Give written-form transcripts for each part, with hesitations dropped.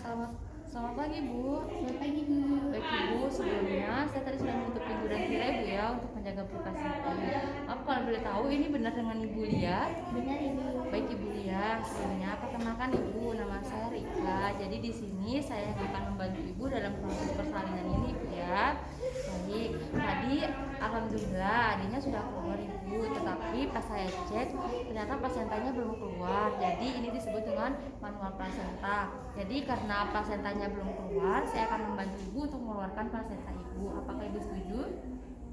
Selamat selamat pagi, Bu. Selamat pagi, Bu. Baik, Ibu, sebelumnya saya tadi sudah menutup pintu dan tirai, Bu, ya, untuk menjaga privasi Ibu. Maaf kalau boleh tahu ini benar dengan Ibu Lia? Benar, Ibu. Baik, Ibu Lia, sebelumnya perkenalkan Ibu, nama saya Rika. Jadi di sini saya yang akan membantu Ibu dalam proses persalinan ini, Ibu, ya. Baik, tadi alhamdulillah adanya sudah keluar, Ibu, tetapi pas saya cek ternyata plasentanya belum keluar. Jadi ini disebut dengan manual plasenta. Jadi karena plasentanya belum keluar, saya akan membantu Ibu untuk mengeluarkan plasenta Ibu. Apakah Ibu setuju?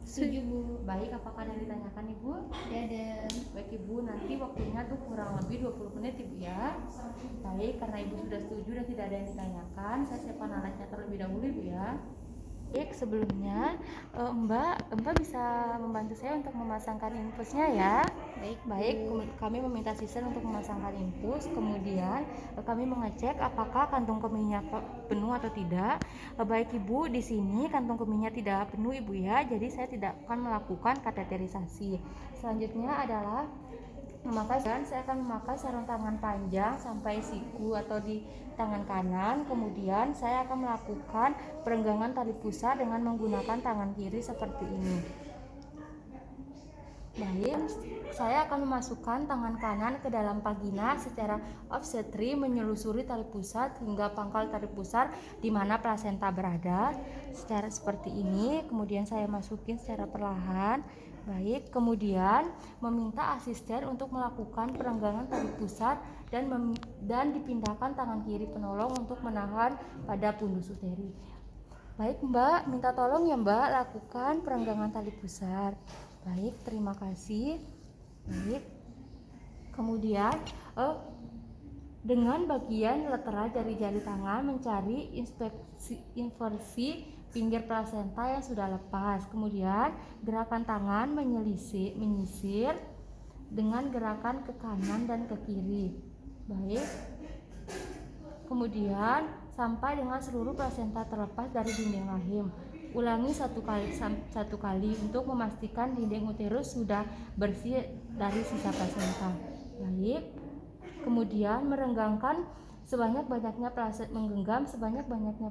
Setuju, Bu. Baik, apakah ada yang ditanyakan, Ibu? Tidak ada. Baik, Ibu, nanti waktunya tuh kurang lebih 20 menit, Ibu, ya. Baik, karena Ibu sudah setuju dan tidak ada yang ditanyakan, saya siapkan alatnya terlebih dahulu, Ibu, ya. Baik, sebelumnya Mbak bisa membantu saya untuk memasangkan infusnya, ya. Baik, kami meminta asisten untuk memasangkan infus, kemudian kami mengecek apakah kantung kemihnya penuh atau tidak. Baik, Ibu, di sini kantung kemihnya tidak penuh, Ibu, ya. Jadi saya tidak akan melakukan kateterisasi. Selanjutnya adalah saya akan memakai sarung tangan panjang sampai siku atau di tangan kanan. Kemudian saya akan melakukan perenggangan tali pusar dengan menggunakan tangan kiri seperti ini. Baik, saya akan memasukkan tangan kanan ke dalam vagina secara obstetri menyelusuri tali pusar hingga pangkal tali pusar di mana plasenta berada. Secara seperti ini, kemudian saya masukin secara perlahan. Baik, kemudian meminta asisten untuk melakukan perenggangan tali pusar dan dipindahkan tangan kiri penolong untuk menahan pada pundus uteri. Baik, Mbak, minta tolong ya, Mbak, lakukan perenggangan tali pusar. Baik, terima kasih. Baik. Kemudian dengan bagian lateral jari-jari tangan mencari inversi pinggir plasenta yang sudah lepas. Kemudian gerakan tangan menyisir dengan gerakan ke kanan dan ke kiri. Baik. Kemudian sampai dengan seluruh plasenta terlepas dari dinding rahim. Ulangi satu kali untuk memastikan dinding uterus sudah bersih dari sisa plasenta. Baik. Kemudian menggenggam sebanyak-banyaknya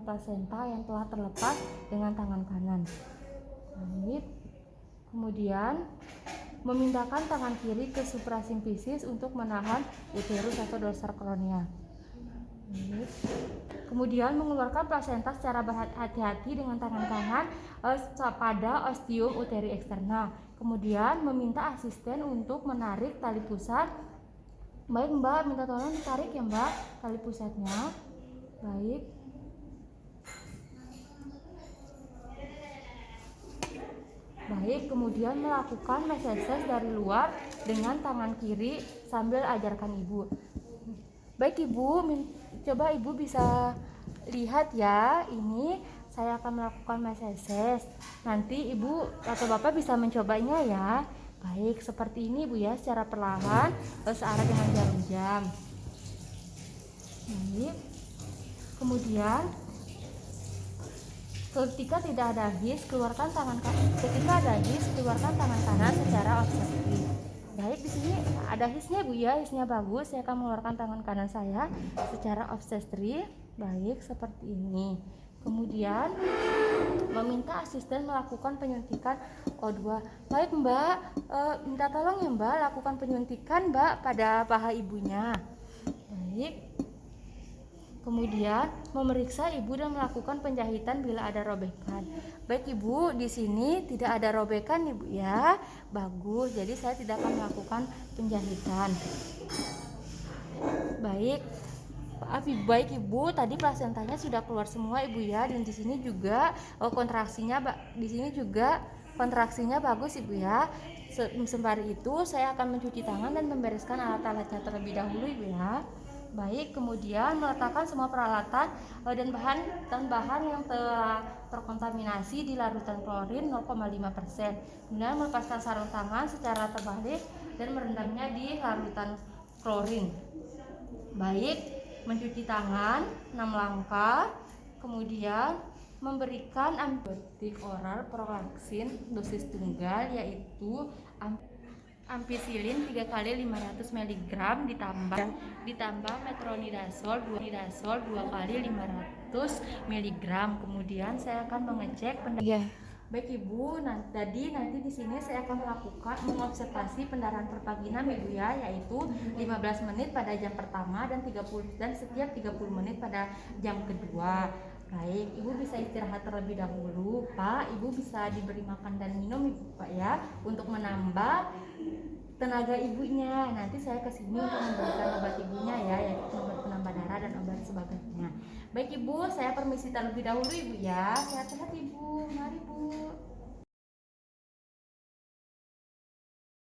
plasenta yang telah terlepas dengan tangan kanan. Baik. Kemudian memindahkan tangan kiri ke suprasimfisis untuk menahan uterus atau dorsal koronia. Kemudian mengeluarkan plasenta secara berhati-hati dengan tangan kanan pada ostium uteri eksterna. Kemudian meminta asisten untuk menarik tali pusat. Baik, Mbak, minta tolong ditarik ya, Mbak, tali pusatnya. Baik. Baik, kemudian melakukan meseses dari luar dengan tangan kiri sambil ajarkan Ibu. Baik, Ibu, coba Ibu bisa lihat ya, ini saya akan melakukan meseses. Nanti Ibu atau Bapak bisa mencobanya ya. Baik, seperti ini Ibu ya, secara perlahan searah dengan jarum jam. Baik. Kemudian ketika tidak ada his, keluarkan tangan kanan secara obstetri. Baik, di sini ada hisnya Bu ya, hisnya bagus. Saya akan mengeluarkan tangan kanan saya secara obstetri. Baik, seperti ini. Kemudian meminta asisten melakukan penyuntikan O2. Baik, Mbak, minta tolong ya, Mbak, lakukan penyuntikan, Mbak, pada paha ibunya. Baik. Kemudian memeriksa Ibu dan melakukan penjahitan bila ada robekan. Baik, Ibu, di sini tidak ada robekan, Ibu ya. Bagus. Jadi saya tidak akan melakukan penjahitan. Baik. Baik, Ibu, tadi plasentanya sudah keluar semua, Ibu ya. Dan di sini juga kontraksinya bagus, Ibu ya. Sembari itu saya akan mencuci tangan dan membereskan alat-alatnya terlebih dahulu, Ibu ya. Baik, kemudian meletakkan semua peralatan dan bahan yang telah terkontaminasi di larutan klorin 0,5%. Kemudian melepaskan sarung tangan secara terbalik dan merendamnya di larutan klorin. Baik, mencuci tangan 6 langkah. Kemudian memberikan antibiotik oral prolaksin dosis tunggal, yaitu Ampicillin 3 kali 500 mg ditambah metronidazol 2 kali 500 mg. Kemudian saya akan mengecek Baik Ibu, nanti di sini saya akan mengobservasi pendarahan pervaginam Ibu ya, yaitu 15 menit pada jam pertama dan setiap 30 menit pada jam kedua. Baik, Ibu bisa istirahat terlebih dahulu, Pak. Ibu bisa diberi makan dan minum Ibu, Pak ya, untuk menambah tenaga ibunya. Nanti saya kesini untuk memberikan obat ibunya ya, yaitu obat penambah darah dan obat sebagainya. Baik Ibu, saya permisi terlebih dahulu Ibu ya. Sehat-sehat Ibu.